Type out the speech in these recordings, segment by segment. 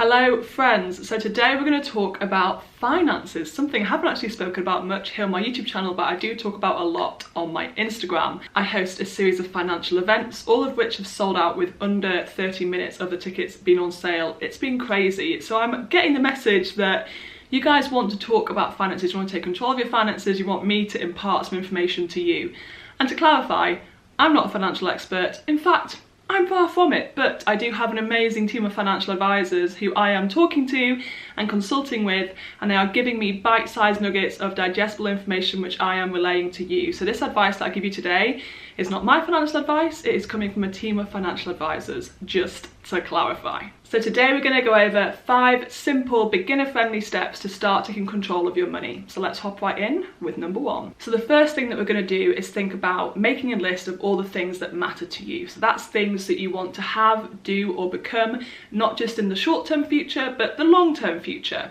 Hello friends, so today we're going to talk about finances, something I haven't actually spoken about much here on my YouTube channel, but I do talk about a lot on my Instagram. I host a series of financial events, all of which have sold out with under 30 minutes of the tickets being on sale. It's been crazy, so I'm getting the message that you guys want to talk about finances, you want to take control of your finances, you want me to impart some information to you. And to clarify, I'm not a financial expert. In fact, I'm far from it, but I do have an amazing team of financial advisors who I am talking to and consulting with, and they are giving me bite-sized nuggets of digestible information which I am relaying to you. So this advice that I give you today is not my financial advice, it is coming from a team of financial advisors, just to clarify. So today we're going to go over 5 simple beginner-friendly steps to start taking control of your money. So let's hop right in with number 1. So the first thing that we're going to do is think about making a list of all the things that matter to you. So that's things that you want to have, do or become, not just in the short-term future, but the long-term future.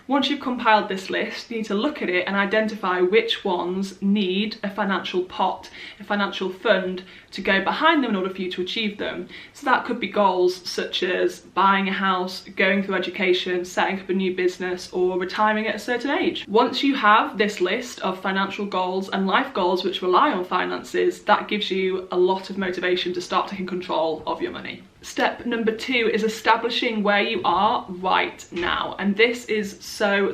Once you've compiled this list, you need to look at it and identify which ones need a financial pot, a financial fund to go behind them in order for you to achieve them. So that could be goals such as buying a house, going through education, setting up a new business, or retiring at a certain age. Once you have this list of financial goals and life goals which rely on finances, that gives you a lot of motivation to start taking control of your money. Step number 2 is establishing where you are right now. And this is so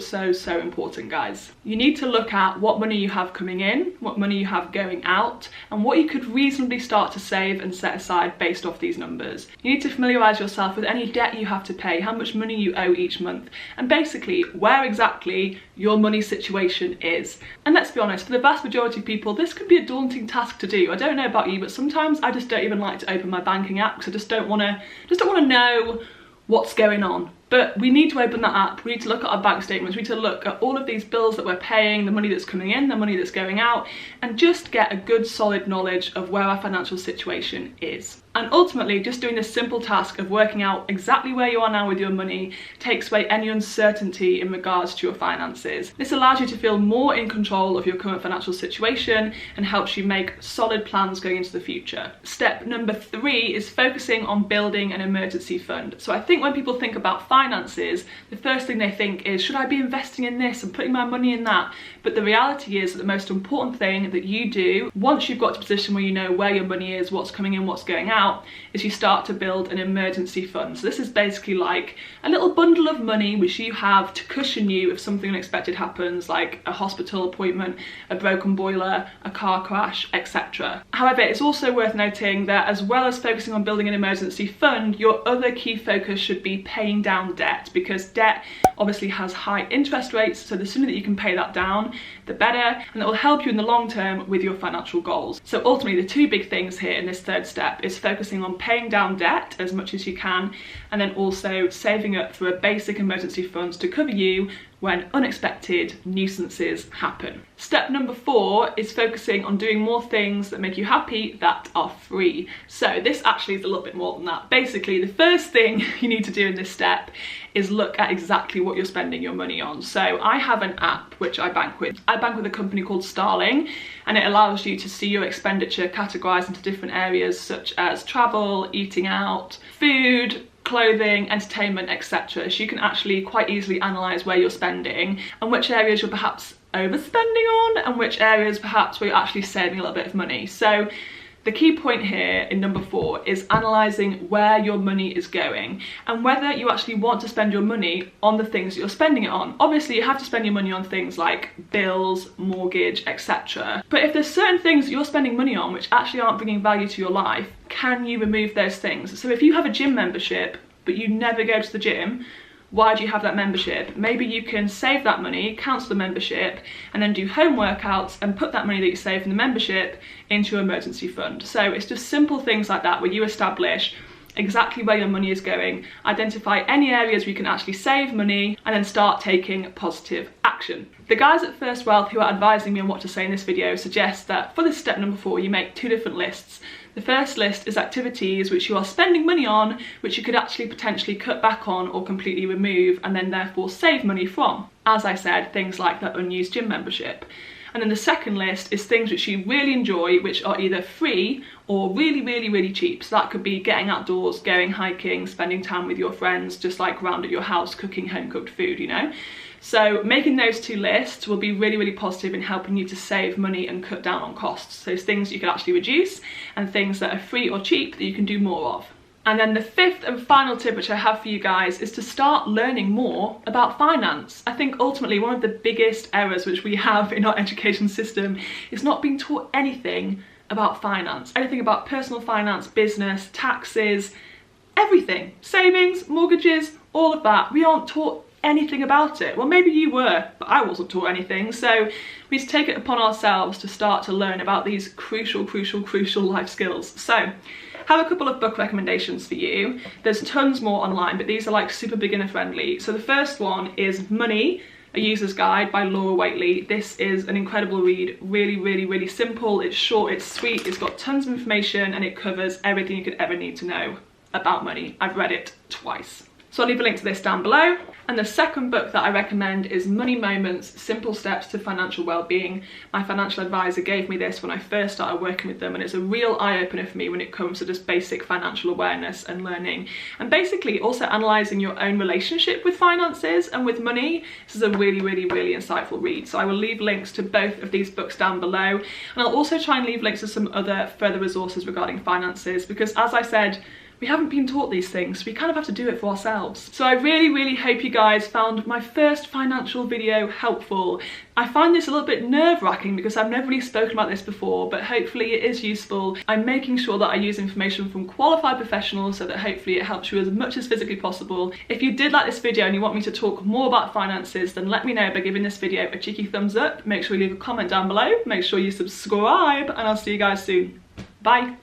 important, guys. You need to look at what money you have coming in, what money you have going out, and what you could reasonably start to save and set aside based off these numbers. You need to familiarise yourself with any debt you have to pay, how much money you owe each month, and basically where exactly your money situation is. And let's be honest, for the vast majority of people, this can be a daunting task to do. I don't know about you, but sometimes I just don't even like to open my banking app because I just don't want to know what's going on. But we need to open that app, we need to look at our bank statements, we need to look at all of these bills that we're paying, the money that's coming in, the money that's going out, and just get a good solid knowledge of where our financial situation is. And ultimately, just doing this simple task of working out exactly where you are now with your money takes away any uncertainty in regards to your finances. This allows you to feel more in control of your current financial situation and helps you make solid plans going into the future. Step number 3 is focusing on building an emergency fund. So I think when people think about finances, the first thing they think is, should I be investing in this and putting my money in that? But the reality is that the most important thing that you do, once you've got to a position where you know where your money is, what's coming in, what's going out, is you start to build an emergency fund. So this is basically like a little bundle of money which you have to cushion you if something unexpected happens, like a hospital appointment, a broken boiler, a car crash, etc. However, it's also worth noting that as well as focusing on building an emergency fund, your other key focus should be paying down debt, because debt obviously has high interest rates, so the sooner that you can pay that down, the better, and it will help you in the long term with your financial goals. So ultimately, the 2 big things here in this 3rd step is focusing on paying down debt as much as you can, and then also saving up for a basic emergency fund to cover you when unexpected nuisances happen. Step number 4 is focusing on doing more things that make you happy that are free. So this actually is a little bit more than that. Basically, the first thing you need to do in this step is look at exactly what you're spending your money on. So I have an app which I bank with. I bank with a company called Starling, and it allows you to see your expenditure categorised into different areas such as travel, eating out, food, clothing, entertainment, etc. So you can actually quite easily analyse where you're spending and which areas you're perhaps overspending on and which areas perhaps where you're actually saving a little bit of money. So the key point here in number 4 is analysing where your money is going and whether you actually want to spend your money on the things that you're spending it on. Obviously, you have to spend your money on things like bills, mortgage, etc. But if there's certain things that you're spending money on which actually aren't bringing value to your life, can you remove those things? So if you have a gym membership but you never go to the gym, why do you have that membership? Maybe you can save that money, cancel the membership, and then do home workouts and put that money that you save from the membership into your emergency fund. So it's just simple things like that where you establish exactly where your money is going, identify any areas where you can actually save money, and then start taking positive action. The guys at First Wealth who are advising me on what to say in this video suggest that for this step number 4, you make 2 different lists. The first list is activities which you are spending money on, which you could actually potentially cut back on or completely remove and then therefore save money from. As I said, things like that unused gym membership. And then the second list is things which you really enjoy, which are either free or really cheap. So that could be getting outdoors, going hiking, spending time with your friends, just like around at your house, cooking home cooked food, you know. So making those two lists will be really positive in helping you to save money and cut down on costs. So things you can actually reduce and things that are free or cheap that you can do more of. And then the fifth and final tip which I have for you guys is to start learning more about finance. I think ultimately one of the biggest errors which we have in our education system is not being taught anything about finance. Anything about personal finance, business, taxes, everything. Savings, mortgages, all of that. We aren't taught anything about it. Well, maybe you were, but I wasn't taught anything. So we need to take it upon ourselves to start to learn about these crucial life skills. So have a couple of book recommendations for you. There's tons more online, but these are like super beginner friendly. So the first one is Money, A User's Guide by Laura Waitley. This is an incredible read, really simple, it's short, it's sweet, it's got tons of information and it covers everything you could ever need to know about money. I've read it twice. So I'll leave a link to this down below. And the second book that I recommend is Money Moments, Simple Steps to Financial Wellbeing. My financial advisor gave me this when I first started working with them, and it's a real eye-opener for me when it comes to just basic financial awareness and learning. And basically also analysing your own relationship with finances and with money. This is a really insightful read. So I will leave links to both of these books down below. And I'll also try and leave links to some other further resources regarding finances, because as I said, we haven't been taught these things, we kind of have to do it for ourselves. So I really hope you guys found my first financial video helpful. I find this a little bit nerve-wracking because I've never really spoken about this before, but hopefully it is useful. I'm making sure that I use information from qualified professionals so that hopefully it helps you as much as physically possible. If you did like this video and you want me to talk more about finances, then let me know by giving this video a cheeky thumbs up. Make sure you leave a comment down below, make sure you subscribe, and I'll see you guys soon. Bye!